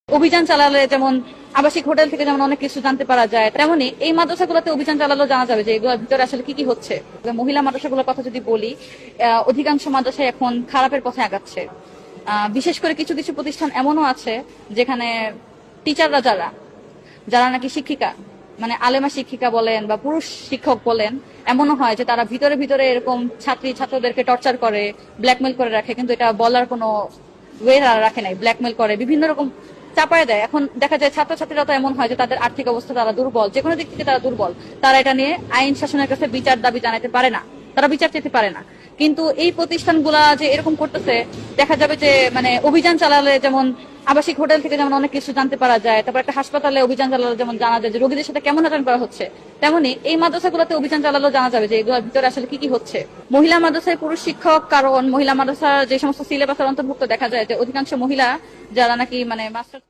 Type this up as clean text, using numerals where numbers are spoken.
অভিযান চালালে যেমন আবাসিক হোটেল থেকে যেমন অনেক কিছু জানতে পারা যায়, তেমনি এই মাদ্রাসাগুলোতে অভিযান চালালেও জানা যাবে যে এগুলোর ভিতরে আসলে কি কি হচ্ছে। মহিলা মাদ্রাসাগুলোর কথা যদি বলি, অধিকাংশ মাদ্রাসায় এখন খারাপের পথে আগাচ্ছে। বিশেষ করে কিছু কিছু প্রতিষ্ঠান এমনও আছে যেখানে টিচাররা যারা যারা নাকি শিক্ষিকা, মানে আলেমা শিক্ষিকা বলেন বা পুরুষ শিক্ষক বলেন, এমনও হয় যে তারা ভিতরে ভিতরে এরকম ছাত্রদেরকে টর্চার করে, ব্ল্যাকমেল করে রাখে, কিন্তু এটা বলার কোনো ওয়ে রাখে নাই, ব্ল্যাকমেল করে, বিভিন্ন রকম চাপায় দেয়। এখন দেখা যায় ছাত্রছাত্রীরা তো এমন হয় যে তাদের আর্থিক অবস্থা তারা দুর্বল, যে কোনো দিক থেকে তারা দুর্বল, তারা এটা নিয়ে আইন শাসনের কাছে বিচার দাবি জানাতে পারে না, তারা বিচার চেতে পারে না। কিন্তু এই প্রতিষ্ঠানগুলা যে এরকম করতেছে, দেখা যাবে যে মানে অভিযান চালালে যেমন আবাসিক হোটেল থেকে যেমন অনেক কিছু জানতে পারা যায়, তারপর একটা হাসপাতালে অভিযান চালালে যেমন জানা যায় যে রোগীদের সাথে কেমন আচরণ করা হচ্ছে, তেমনি এই মাদ্রাসাগুলোতে অভিযান চালালেও জানা যাবে যে এগুলোর ভিতরে আসলে কি কি হচ্ছে। মহিলা মাদ্রাসায় পুরুষ শিক্ষক, কারণ মহিলা মাদ্রাসার যে সমস্ত সিলেবাসের অন্তর্ভুক্ত দেখা যায় যে অধিকাংশ মহিলা যারা নাকি মানে মাস্টার্স